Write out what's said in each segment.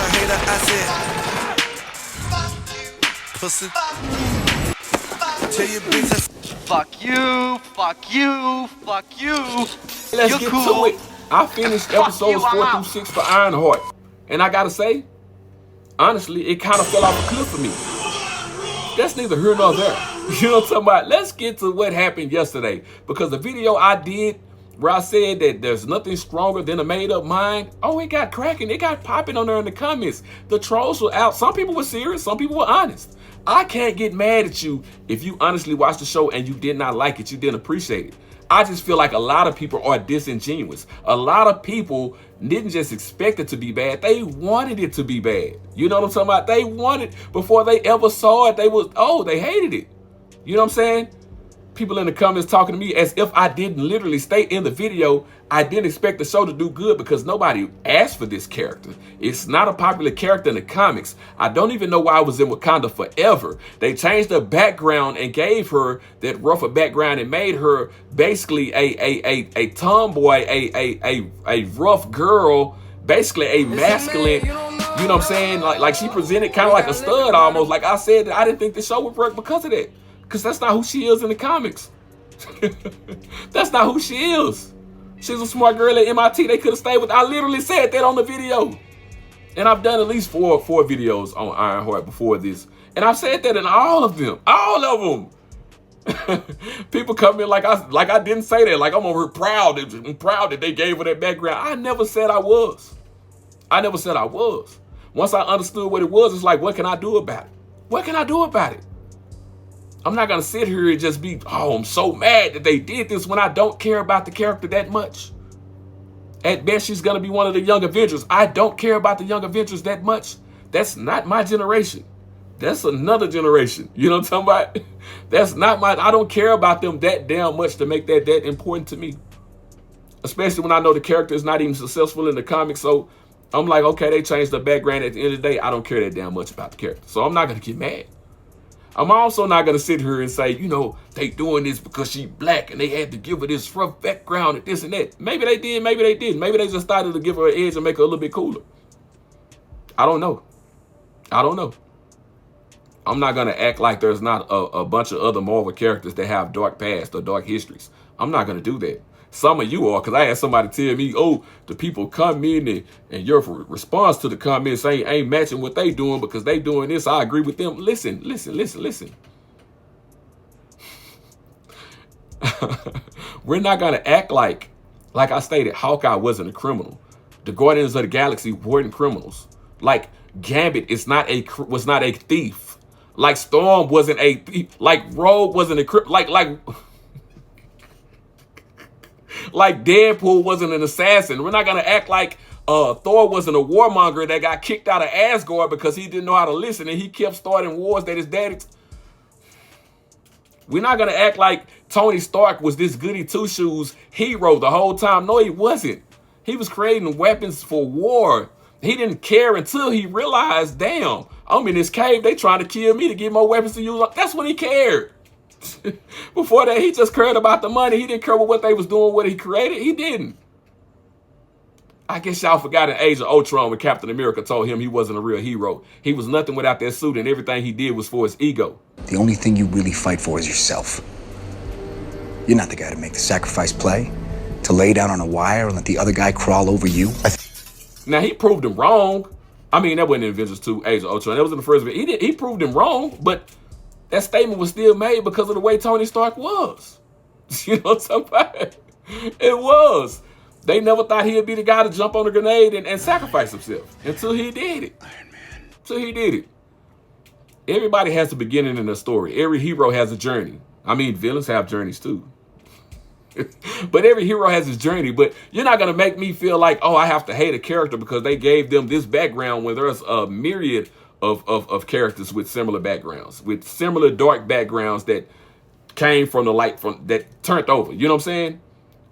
a hater, I said, pussy. Tell your bitch I Fuck you, fuck you, fuck you. Let's You're get cool. to it. I finished Fuck episodes you, I'm 4 through out. 6 for Ironheart. And I gotta say, honestly, it kind of fell off a cliff for me. That's neither here nor there. You know what I'm talking about? Let's get to what happened yesterday. Because the video I did where I said that there's nothing stronger than a made-up mind, oh, it got cracking. It got popping on there in the comments. The trolls were out. Some people were serious. Some people were honest. I can't get mad at you if you honestly watched the show and you did not like it. You didn't appreciate it. I just feel like a lot of people are disingenuous. A lot of people didn't just expect it to be bad. They wanted it to be bad. You know what I'm talking about? They wanted, before they ever saw it, they hated it. You know what I'm saying? People in the comments talking to me as if I didn't literally state in the video, I didn't expect the show to do good because nobody asked for this character. It's not a popular character in the comics. I don't even know why I was in Wakanda forever. They changed her background and gave her that rougher background and made her basically a tomboy, a rough girl, basically a masculine, you know what I'm saying? Like she presented kind of like a stud almost. Like I said, I didn't think the show would work because of that. Because that's not who she is in the comics. That's not who she is. She's a smart girl at MIT. They could have stayed with. I literally said that on the video. And I've done at least four videos on Ironheart before this. And I've said that in all of them. All of them. People come in like I didn't say that. Like I'm over proud. I'm proud that they gave her that background. I never said I was. I never said I was. Once I understood what it was, it's like, what can I do about it? What can I do about it? I'm not going to sit here and just be, oh, I'm so mad that they did this when I don't care about the character that much. At best, she's going to be one of the Young Avengers. I don't care about the Young Avengers that much. That's not my generation. That's another generation. You know what I'm talking about? That's not I don't care about them that damn much to make that important to me. Especially when I know the character is not even successful in the comics. So I'm like, okay, they changed the background. At the end of the day, I don't care that damn much about the character. So I'm not going to get mad. I'm also not going to sit here and say, you know, they doing this because she black and they had to give her this rough background and this and that. Maybe they did, maybe they didn't. Maybe they just started to give her an edge and make her a little bit cooler. I don't know. I don't know. I'm not going to act like there's not a bunch of other Marvel characters that have dark past or dark histories. I'm not going to do that. Some of you are, because I had somebody tell me, oh, the people come in and your response to the comments ain't matching what they doing because they doing this. I agree with them. Listen. We're not going to act like I stated, Hawkeye wasn't a criminal. The Guardians of the Galaxy weren't criminals. Like Gambit was not a thief. Like Storm wasn't a thief. Like Rogue wasn't a criminal. Like Deadpool wasn't an assassin. We're not going to act like Thor wasn't a warmonger that got kicked out of Asgard because he didn't know how to listen and he kept starting wars that his daddy... We're not going to act like Tony Stark was this goody two-shoes hero the whole time. No, he wasn't. He was creating weapons for war. He didn't care until he realized, damn, I'm in this cave. They trying to kill me to get more weapons to use. That's when he cared. Before that, he just cared about the money. He didn't care about what they was doing, what he created. He didn't. I guess y'all forgot in Age of Ultron when Captain America told him he wasn't a real hero. He was nothing without that suit, and everything he did was for his ego. The only thing you really fight for is yourself. You're not the guy to make the sacrifice play, to lay down on a wire and let the other guy crawl over you. Now, he proved him wrong. I mean, that wasn't in Avengers 2, Age of Ultron. That was in the first video. He proved him wrong, but that statement was still made because of the way Tony Stark was. You know what I'm talking about? It was. They never thought he'd be the guy to jump on a grenade and sacrifice himself until he did it. Iron Man. Until he did it. Everybody has a beginning in a story. Every hero has a journey. I mean, villains have journeys too. But every hero has his journey. But you're not going to make me feel like, oh, I have to hate a character because they gave them this background when there's a myriad of characters with similar backgrounds, with similar dark backgrounds that came from the light that turned over. You know what I'm saying?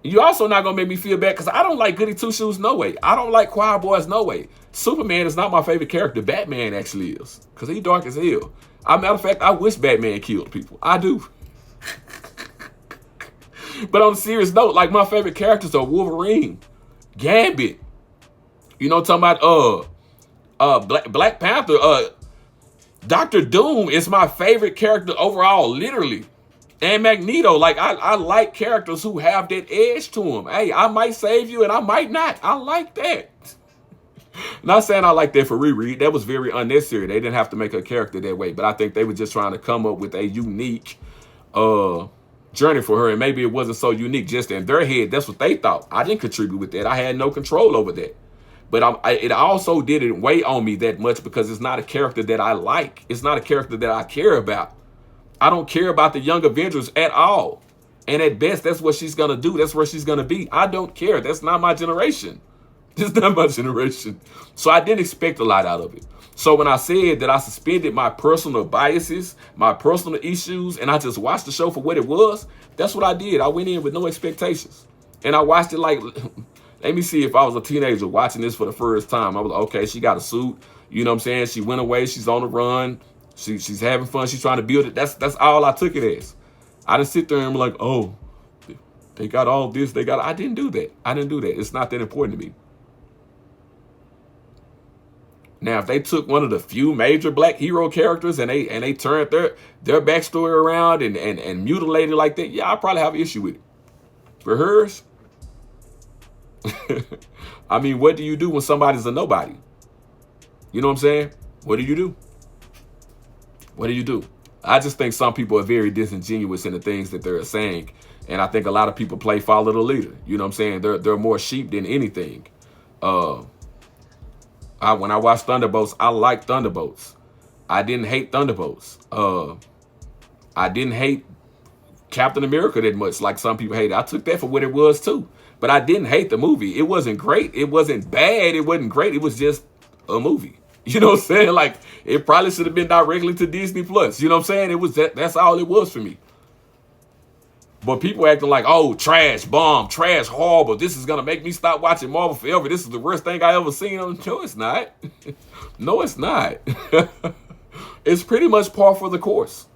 You're also not going to make me feel bad because I don't like Goody Two-Shoes no way. I don't like Choir Boys no way. Superman is not my favorite character. Batman actually is because he's dark as hell. As a matter of fact, I wish Batman killed people. I do. But on a serious note, like my favorite characters are Wolverine, Gambit. You know what I'm talking Black Panther, Dr. Doom is my favorite character overall, literally. And Magneto, like I like characters who have that edge to them. Hey, I might save you and I might not. I like that. Not saying I like that for Riri. That was very unnecessary. They didn't have to make a character that way. But I think they were just trying to come up with a unique journey for her. And maybe it wasn't so unique just in their head. That's what they thought. I didn't contribute with that. I had no control over that. But it also didn't weigh on me that much because it's not a character that I like. It's not a character that I care about. I don't care about the Young Avengers at all. And at best, that's what she's going to do. That's where she's going to be. I don't care. That's not my generation. It's not my generation. So I didn't expect a lot out of it. So when I said that I suspended my personal biases, my personal issues, and I just watched the show for what it was, that's what I did. I went in with no expectations. And I watched it like, let me see if I was a teenager watching this for the first time. I was like, okay, she got a suit. You know what I'm saying? She went away. She's on the run. She's having fun. She's trying to build it. That's all I took it as. I didn't sit there and be like, oh, they got all this. I didn't do that. I didn't do that. It's not that important to me. Now, if they took one of the few major black hero characters and they turned their backstory around and mutilated like that, yeah, I'll probably have an issue with it. For hers, I mean, what do you do when somebody's a nobody? You know what I'm saying? What do you do? What do you do? I just think some people are very disingenuous in the things that they're saying. And I think a lot of people play follow the leader. You know what I'm saying? They're more sheep than anything. When I watched Thunderbolts, I liked Thunderbolts. I didn't hate Thunderbolts. I didn't hate Captain America that much like some people hate it. I took that for what it was too. But I didn't hate the movie. It wasn't great. It wasn't bad. It wasn't great. It was just a movie. You know what I'm saying? Like, it probably should have been directly to Disney Plus. You know what I'm saying? It was that's all it was for me. But people acting like, oh, trash, bomb, trash, horrible. This is going to make me stop watching Marvel forever. This is the worst thing I ever seen. No, it's not. No, it's not. It's pretty much par for the course.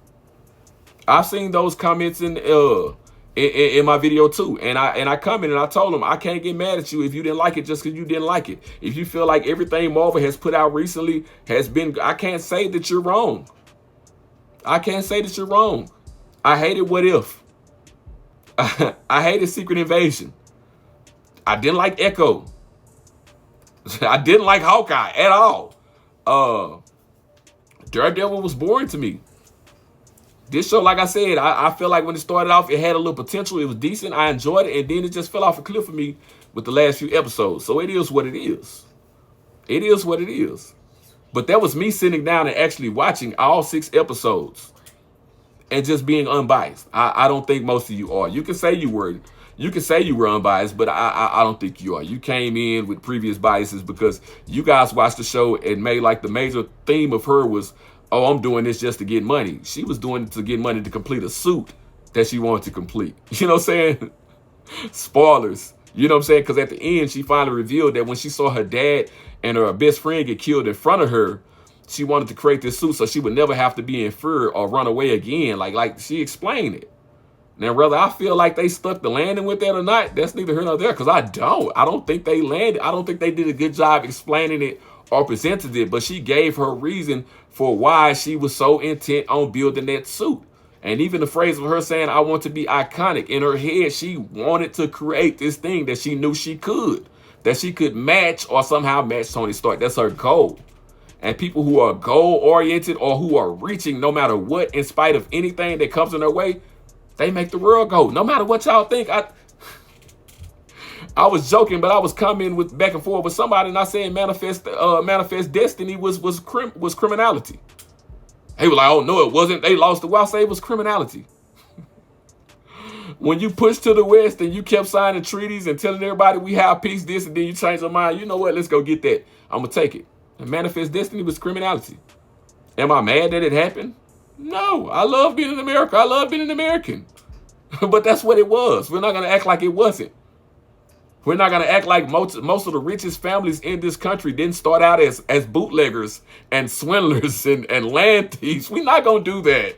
I've seen those comments in my video too. And I commented and I told them, I can't get mad at you if you didn't like it just because you didn't like it. If you feel like everything Marvel has put out recently has been, I can't say that you're wrong. I can't say that you're wrong. I hated What If. I hated Secret Invasion. I didn't like Echo. I didn't like Hawkeye at all. Daredevil was boring to me. This show, like I said, I feel like when it started off, it had a little potential. It was decent. I enjoyed it. And then it just fell off a cliff for me with the last few episodes. So it is what it is. It is what it is. But that was me sitting down and actually watching all 6 episodes. And just being unbiased. I don't think most of you are. You can say you were unbiased, but I don't think you are. You came in with previous biases because you guys watched the show and made like the major theme of her was, oh, I'm doing this just to get money. She was doing it to get money to complete a suit that she wanted to complete. You know what I'm saying? Spoilers. You know what I'm saying? Because at the end, she finally revealed that when she saw her dad and her best friend get killed in front of her, she wanted to create this suit so she would never have to be in fear or run away again. Like she explained it. Now, whether I feel like they stuck the landing with that or not, that's neither here nor there, because I don't think they landed. I don't think they did a good job explaining it or presented it, but she gave her reason for why she was so intent on building that suit. And even the phrase of her saying, I want to be iconic, in her head, she wanted to create this thing that she knew she could match or somehow match Tony Stark. That's her goal. And people who are goal-oriented or who are reaching no matter what, in spite of anything that comes in their way, they make the world go. No matter what y'all think. I was joking, but I was coming with back and forth with somebody, and I said manifest destiny was criminality. They were like, oh, no, it wasn't. They lost the war. I say it was criminality. When you push to the West and you kept signing treaties and telling everybody we have peace, this, and then you change your mind, you know what? Let's go get that. I'm going to take it. And manifest destiny was criminality. Am I mad that it happened? No. I love being in America. I love being an American. But that's what it was. We're not going to act like it wasn't. We're not going to act like most of the richest families in this country didn't start out as bootleggers and swindlers and land thieves. We're not going to do that.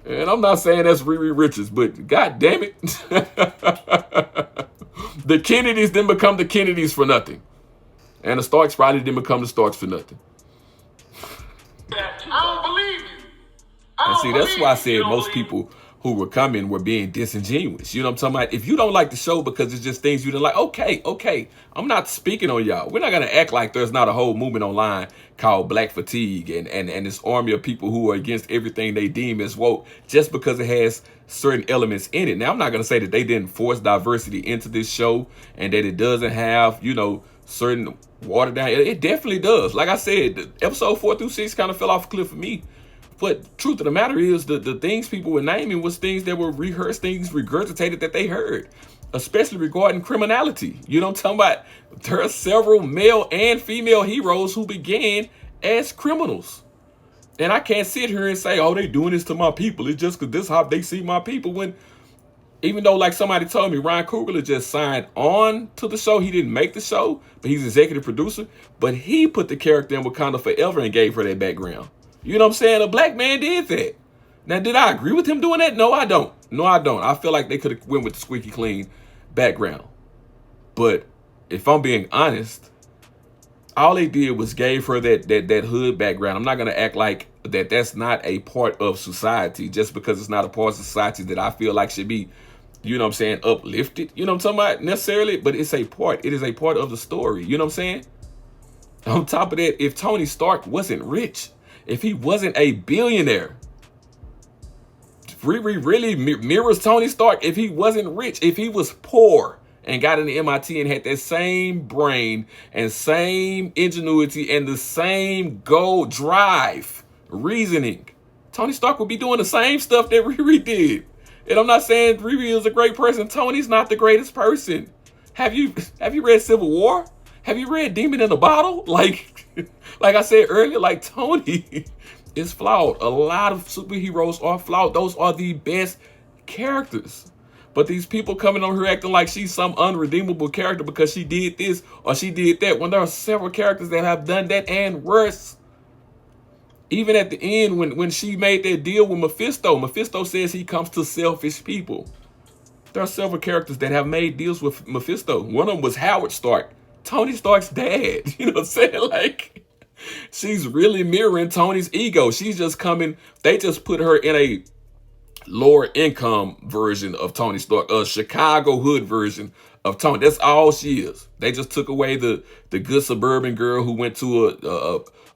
And I'm not saying that's Riri Richards, but God damn it. The Kennedys didn't become the Kennedys for nothing. And the Starks probably didn't become the Starks for nothing. I don't believe you. And see, that's why I said most people who were coming were being disingenuous. You know what I'm talking about? If you don't like the show because it's just things you didn't like, okay. I'm not speaking on y'all. We're not going to act like there's not a whole movement online called Black Fatigue and this army of people who are against everything they deem as woke just because it has certain elements in it. Now, I'm not going to say that they didn't force diversity into this show and that it doesn't have, you know, certain watered down. It definitely does. Like I said, episode 4 through 6 kind of fell off a cliff for me. But truth of the matter is the things people were naming was things that were rehearsed, things regurgitated that they heard, especially regarding criminality. You know what I'm talking about? There are several male and female heroes who began as criminals. And I can't sit here and say, oh, they doing this to my people. It's just because this is how they see my people. When, even though like somebody told me, Ryan Coogler just signed on to the show. He didn't make the show, but he's executive producer. But he put the character in Wakanda Forever and gave her that background. You know what I'm saying? A black man did that. Now, did I agree with him doing that? No, I don't. I feel like they could have went with the squeaky clean background. But if I'm being honest, all they did was gave her that hood background. I'm not going to act like that's not a part of society just because it's not a part of society that I feel like should be, you know what I'm saying, uplifted. You know what I'm talking about? Necessarily, but it's a part. It is a part of the story. You know what I'm saying? On top of that, if Tony Stark wasn't rich, if he wasn't a billionaire, Riri really mirrors Tony Stark. If he wasn't rich, if he was poor and got into MIT and had that same brain and same ingenuity and the same goal, drive, reasoning, Tony Stark would be doing the same stuff that Riri did. And I'm not saying Riri is a great person. Tony's not the greatest person. Have you read Civil War? Have you read Demon in a Bottle? Like I said earlier, like Tony is flawed. A lot of superheroes are flawed. Those are the best characters. But these people coming on here acting like she's some unredeemable character because she did this or she did that, when there are several characters that have done that and worse. Even at the end, when she made that deal with Mephisto says he comes to selfish people. There are several characters that have made deals with Mephisto. One of them was Howard Stark, Tony Stark's dad. You know what I'm saying? Like, she's really mirroring Tony's ego. She's just coming. They just put her in a lower income version of Tony Stark, a Chicago hood version of Tony. That's all she is. They just took away the good suburban girl who went to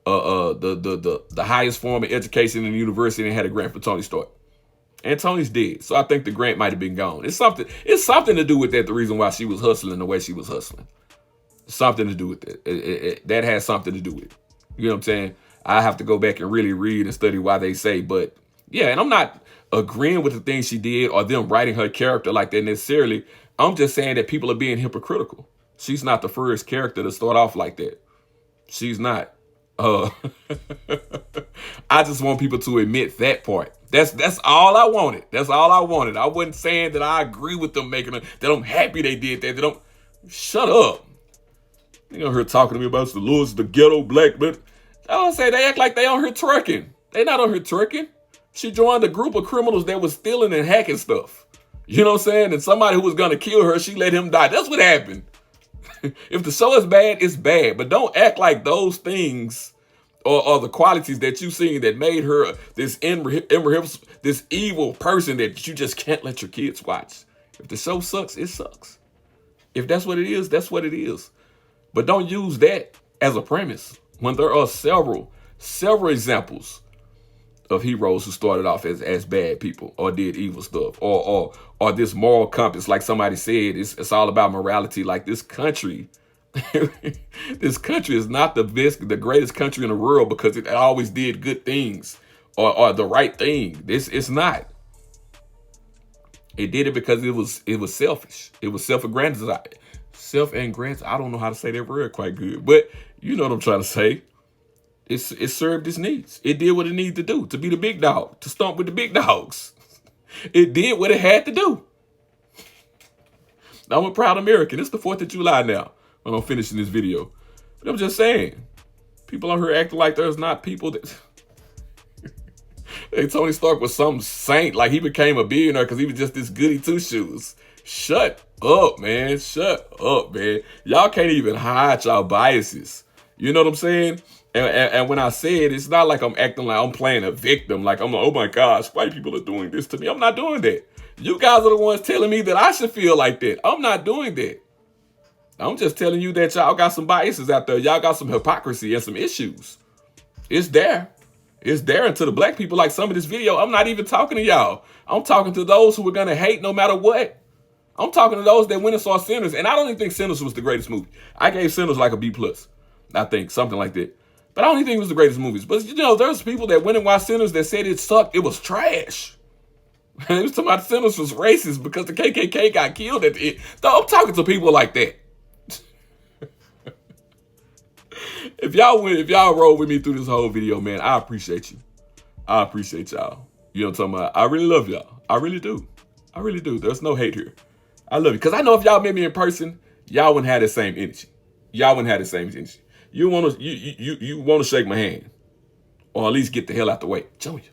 the highest form of education in the university and had a grant for Tony Stark. And Tony's dead, so I think the grant might have been gone. It's something to do with that. The reason why she was hustling the way she was hustling. Something to do with that. That has something to do with it. You know what I'm saying? I have to go back and really read and study why they say. But yeah, and I'm not agreeing with the things she did or them writing her character like that necessarily. I'm just saying that people are being hypocritical. She's not the first character to start off like that. She's not. I just want people to admit that part. That's all I wanted. That's all I wanted. I wasn't saying that I agree with them making it, that I'm happy they did that. They don't. Shut up. You know her talking to me about the Lord's the ghetto black, but I don't say they act like they on her twerking. They not on her twerking. She joined a group of criminals that was stealing and hacking stuff. You know what I'm saying? And somebody who was gonna kill her, she let him die. That's what happened. If the show is bad, it's bad. But don't act like those things or the qualities that you seen that made her this this evil person that you just can't let your kids watch. If the show sucks, it sucks. If that's what it is, that's what it is. But don't use that as a premise when there are several examples of heroes who started off as bad people or did evil stuff or this moral compass. Like somebody said, it's all about morality. Like this country, this country is not the greatest country in the world because it always did good things or the right thing. It's not. It did it because it was selfish. It was self-aggrandizing. I don't know how to say that word quite good, but you know what I'm trying to say. It served its needs. It did what it needed to do, to be the big dog, to stomp with the big dogs. It did what it had to do. I'm a proud American. It's the 4th of July now when I'm finishing this video. But I'm just saying, people on here acting like there's not people that... Hey, Tony Stark was some saint, like he became a billionaire because he was just this goody two-shoes. Shut up, man. Shut up, man. Y'all can't even hide y'all biases. You know what I'm saying? And when I say it, it's not like I'm acting like I'm playing a victim. Like I'm like, oh my gosh, white people are doing this to me. I'm not doing that. You guys are the ones telling me that I should feel like that. I'm not doing that. I'm just telling you that y'all got some biases out there. Y'all got some hypocrisy and some issues. It's there. It's there. And to the black people, like some of this video, I'm not even talking to y'all. I'm talking to those who are going to hate no matter what. I'm talking to those that went and saw Sinners. And I don't even think Sinners was the greatest movie. I gave Sinners like a B+. I think, something like that. But I don't even think it was the greatest movies. But, you know, there's people that went and watched Sinners that said it sucked. It was trash. And it was talking about Sinners was racist because the KKK got killed at the end. So I'm talking to people like that. If y'all roll with me through this whole video, man, I appreciate you. I appreciate y'all. You know what I'm talking about? I really love y'all. I really do. I really do. There's no hate here. I love you. Because I know if y'all met me in person, y'all wouldn't have the same energy. Y'all wouldn't have the same energy. You want to shake my hand. Or at least get the hell out the way. Junior.